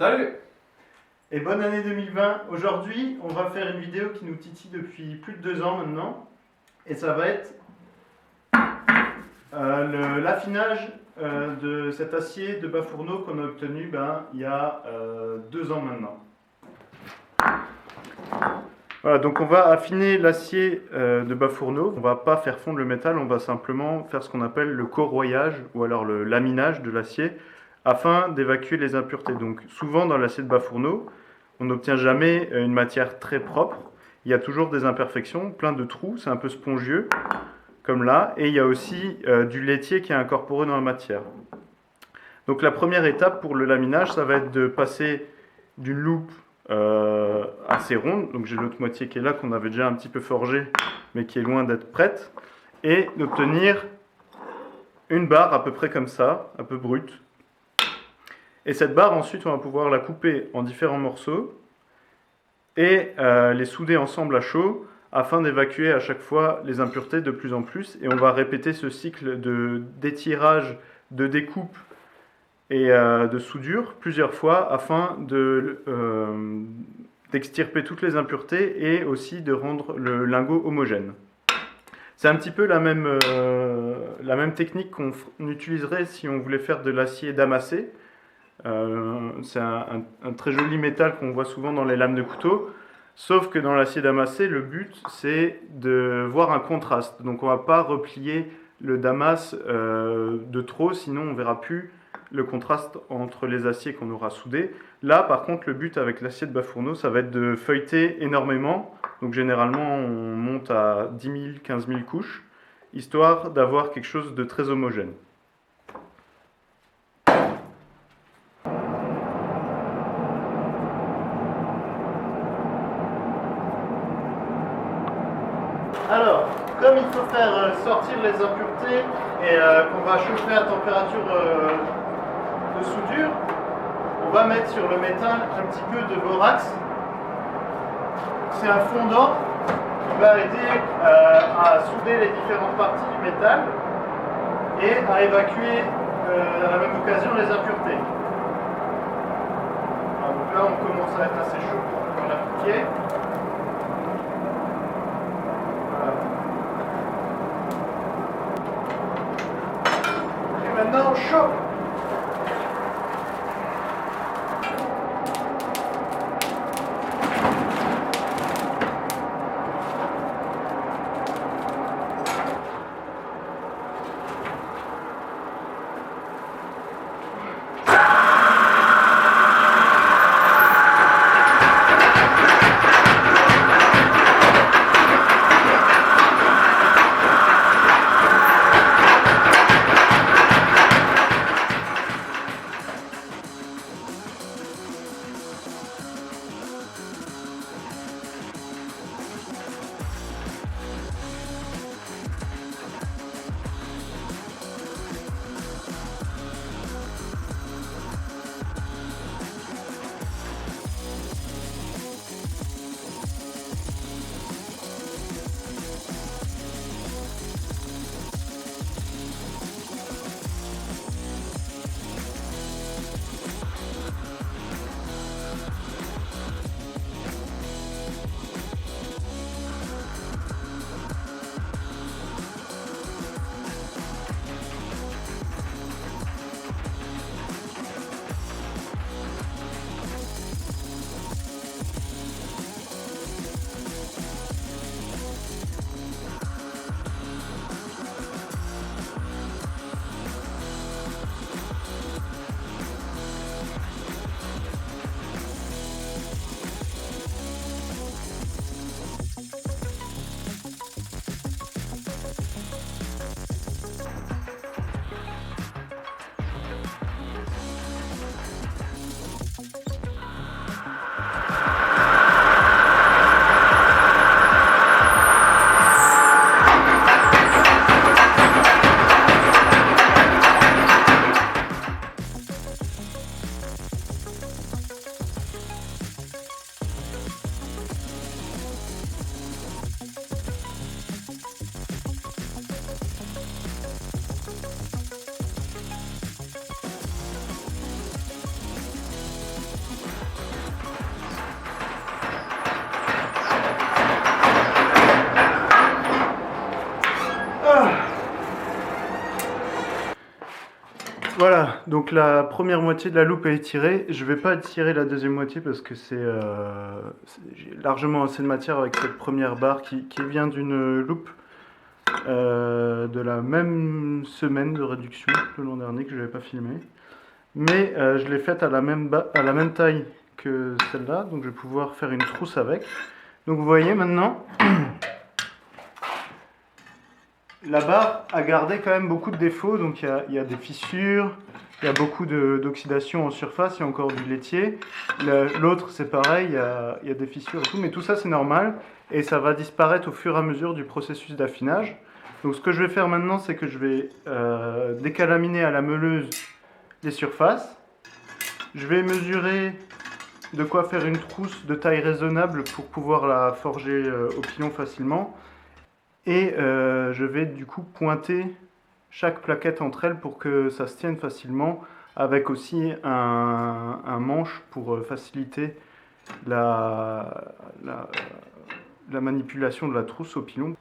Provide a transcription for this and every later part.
Salut! Et bonne année 2020. Aujourd'hui, on va faire une vidéo qui nous titille depuis plus de 2 ans maintenant. Et ça va être l'affinage de cet acier de bas fourneau qu'on a obtenu il y a 2 ans maintenant. Voilà, donc on va affiner l'acier de bas fourneau. On va pas faire fondre le métal, on va simplement faire ce qu'on appelle le corroyage ou alors le laminage de l'acier afin d'évacuer les impuretés. Donc souvent dans l'acier de bas fourneau, on n'obtient jamais une matière très propre. Il y a toujours des imperfections, plein de trous, c'est un peu spongieux, comme là. Et il y a aussi du laitier qui est incorporé dans la matière. Donc la première étape pour le laminage, ça va être de passer d'une loupe assez ronde. Donc j'ai l'autre moitié qui est là, qu'on avait déjà un petit peu forgée, mais qui est loin d'être prête. Et d'obtenir une barre à peu près comme ça, un peu brute. Et cette barre, ensuite, on va pouvoir la couper en différents morceaux et les souder ensemble à chaud afin d'évacuer à chaque fois les impuretés de plus en plus. Et on va répéter ce cycle d'étirage, de découpe et de soudure plusieurs fois afin d'extirper toutes les impuretés et aussi de rendre le lingot homogène. C'est un petit peu la même technique qu'on utiliserait si on voulait faire de l'acier damassé. C'est un très joli métal qu'on voit souvent dans les lames de couteau, sauf que dans l'acier damassé, le but c'est de voir un contraste. Donc on ne va pas replier le damas de trop, sinon on ne verra plus le contraste entre les aciers qu'on aura soudés. Là par contre, le but avec l'acier de bas fourneau, ça va être de feuilleter énormément. Donc généralement on monte à 10 000, 15 000 couches, histoire d'avoir quelque chose de très homogène. Alors, comme il faut faire sortir les impuretés et qu'on va chauffer à température de soudure, on va mettre sur le métal un petit peu de borax. C'est un fondant qui va aider à souder les différentes parties du métal et à évacuer à la même occasion les impuretés. Alors, donc là, on commence à être assez chaud pour l'appliquer. Maintenant, on chauffe. donc la première moitié de la loupe est étirée. Je vais pas étirer la deuxième moitié parce que j'ai largement assez de matière avec cette première barre qui vient d'une loupe de la même semaine de réduction de l'an dernier que je n'avais pas filmé. Mais je l'ai faite à la même taille que celle-là, donc je vais pouvoir faire une trousse avec. Donc vous voyez maintenant, la barre a gardé quand même beaucoup de défauts, donc il y a des fissures, il y a beaucoup d'oxydation en surface, il y a encore du laitier. L'autre c'est pareil, il y a des fissures et tout, mais tout ça c'est normal et ça va disparaître au fur et à mesure du processus d'affinage. Donc ce que je vais faire maintenant, c'est que je vais décalaminer à la meuleuse les surfaces. Je vais mesurer de quoi faire une trousse de taille raisonnable pour pouvoir la forger au pilon facilement. Et je vais du coup pointer chaque plaquette entre elles pour que ça se tienne facilement, avec aussi un manche pour faciliter la manipulation de la trousse au pilon.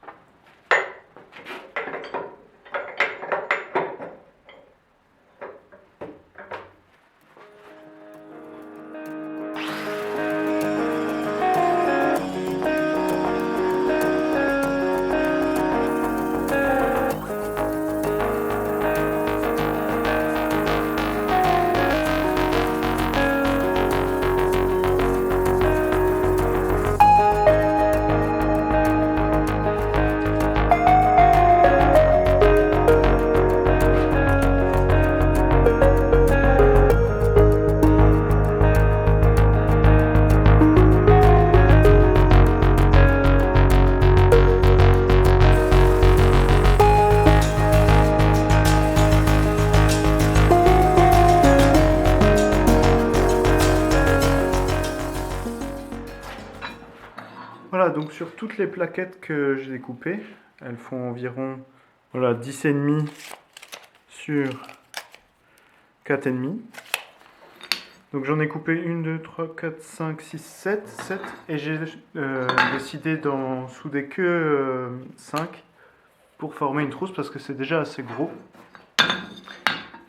Voilà, donc sur toutes les plaquettes que j'ai découpées, elles font environ 10,5 sur 4,5. Donc j'en ai coupé 1, 2, 3, 4, 5, 6, 7 et j'ai décidé d'en souder que 5 pour former une trousse parce que c'est déjà assez gros.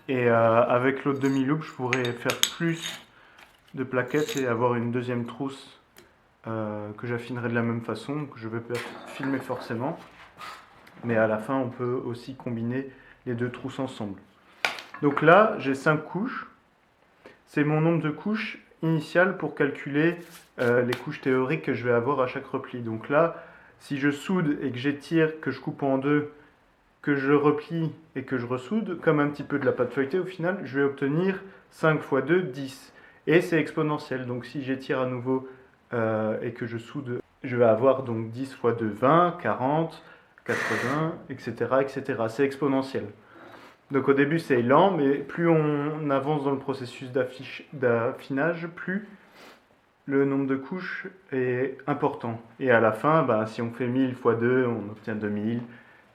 Et avec l'autre demi-loupe, je pourrais faire plus de plaquettes et avoir une deuxième trousse que j'affinerai de la même façon, que je vais filmer forcément. Mais à la fin, on peut aussi combiner les deux trousses ensemble. Donc là, j'ai 5 couches. C'est mon nombre de couches initial pour calculer les couches théoriques que je vais avoir à chaque repli. Donc là, si je soude et que j'étire, que je coupe en deux, que je replie et que je ressoude, comme un petit peu de la pâte feuilletée au final, je vais obtenir 5 x 2, 10. Et c'est exponentiel. Donc si j'étire à nouveau et que je soude, je vais avoir donc 10 x 2, 20, 40, 80, etc. etc. C'est exponentiel. Donc au début c'est lent, mais plus on avance dans le processus d'affinage, plus le nombre de couches est important. Et à la fin, si on fait 1000 x 2, on obtient 2000,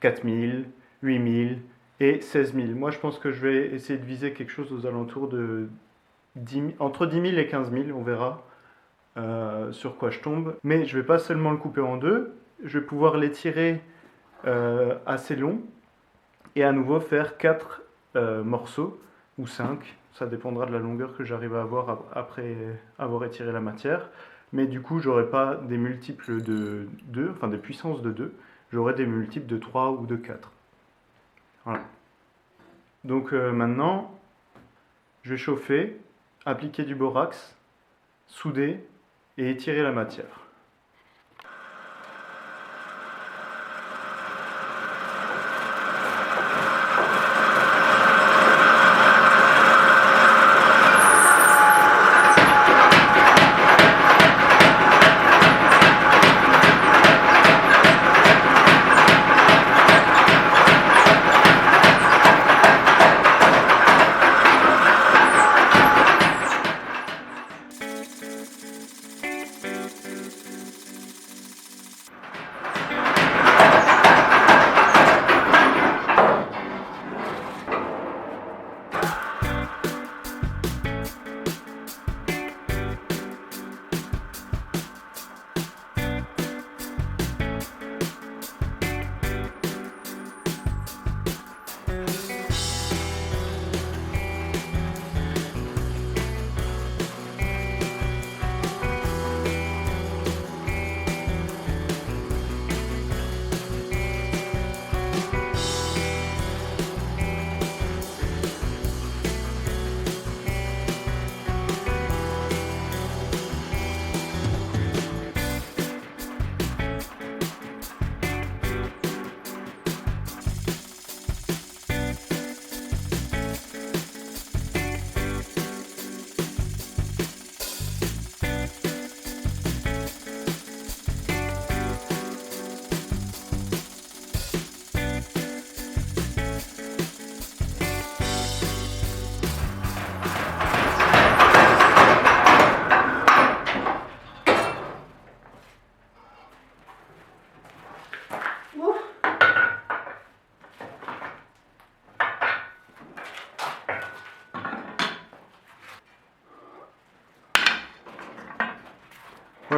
4000, 8000 et 16000. Moi je pense que je vais essayer de viser quelque chose aux alentours de entre 10 000 et 15 000, on verra sur quoi je tombe. Mais je ne vais pas seulement le couper en deux, je vais pouvoir l'étirer assez long et à nouveau faire 4 morceaux ou 5, ça dépendra de la longueur que j'arrive à avoir après avoir étiré la matière. Mais du coup, j'aurai pas des multiples de 2, enfin des puissances de 2, j'aurai des multiples de 3 ou de 4. Voilà. Donc maintenant, je vais chauffer, appliquer du borax, souder et étirer la matière.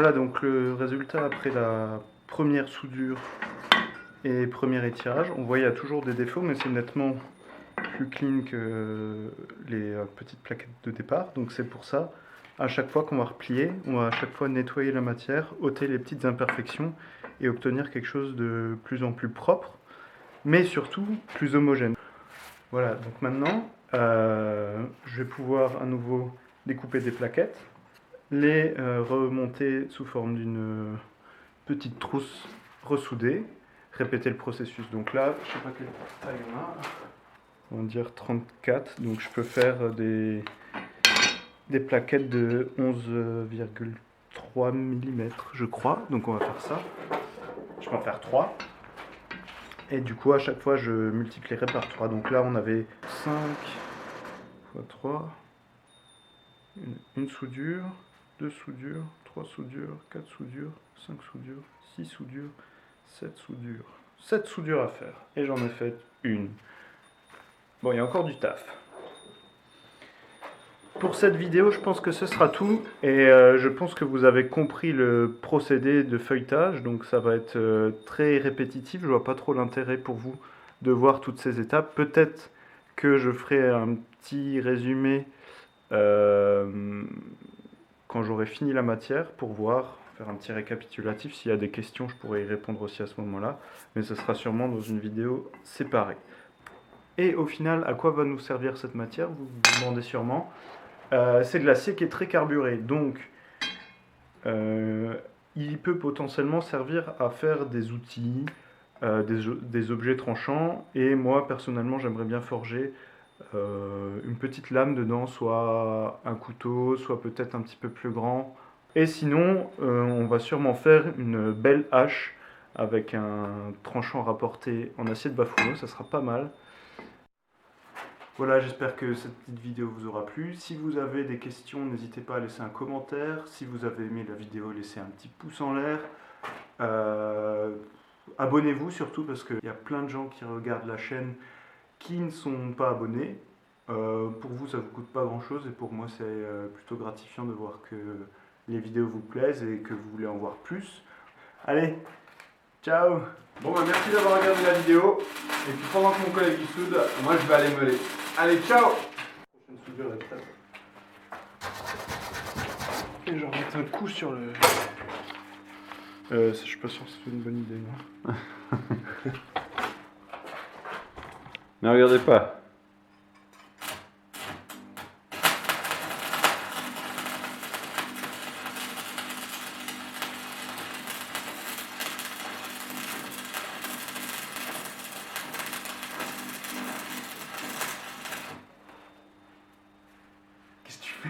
Voilà donc le résultat après la première soudure et premier étirage. On voit il y a toujours des défauts, mais c'est nettement plus clean que les petites plaquettes de départ. Donc c'est pour ça, à chaque fois qu'on va replier, on va à chaque fois nettoyer la matière, ôter les petites imperfections et obtenir quelque chose de plus en plus propre, mais surtout plus homogène. Voilà, donc maintenant, je vais pouvoir à nouveau découper des plaquettes, les remonter sous forme d'une petite trousse ressoudée, répéter le processus. Donc là, je ne sais pas quelle taille on a, on va dire 34, donc je peux faire des plaquettes de 11,3 mm, je crois. Donc on va faire ça. Je peux en faire 3. Et du coup, à chaque fois, je multiplierai par 3. Donc là, on avait 5 x 3, une soudure, 2 soudures, 3 soudures, 4 soudures, 5 soudures, 6 soudures, 7 soudures. 7 soudures à faire. Et j'en ai fait une. Bon, il y a encore du taf. Pour cette vidéo, je pense que ce sera tout. Et je pense que vous avez compris le procédé de feuilletage. Donc ça va être très répétitif. Je vois pas trop l'intérêt pour vous de voir toutes ces étapes. Peut-être que je ferai un petit résumé quand j'aurai fini la matière pour voir, faire un petit récapitulatif. S'il y a des questions, je pourrai y répondre aussi à ce moment-là. Mais ce sera sûrement dans une vidéo séparée. Et au final, à quoi va nous servir cette matière? Vous vous demandez sûrement. C'est de l'acier qui est très carburé, donc il peut potentiellement servir à faire des outils, des objets tranchants, et moi personnellement j'aimerais bien forger une petite lame dedans, soit un couteau, soit peut-être un petit peu plus grand. Et sinon, on va sûrement faire une belle hache avec un tranchant rapporté en acier de Bafouneau, ça sera pas mal. Voilà, j'espère que cette petite vidéo vous aura plu. Si vous avez des questions, n'hésitez pas à laisser un commentaire. Si vous avez aimé la vidéo, laissez un petit pouce en l'air. Abonnez-vous surtout parce qu'il y a plein de gens qui regardent la chaîne qui ne sont pas abonnés. Pour vous, ça ne vous coûte pas grand-chose et pour moi, c'est plutôt gratifiant de voir que les vidéos vous plaisent et que vous voulez en voir plus. Allez, ciao! Bon bah merci d'avoir regardé la vidéo. Et puis pendant que mon collègue il soude, moi je vais aller meuler. Allez, ciao! Prochaine soudure est prête. Et je remets un coup sur le... je suis pas sûr que c'est une bonne idée, non? Ne regardez pas. Qu'est-ce que tu fais?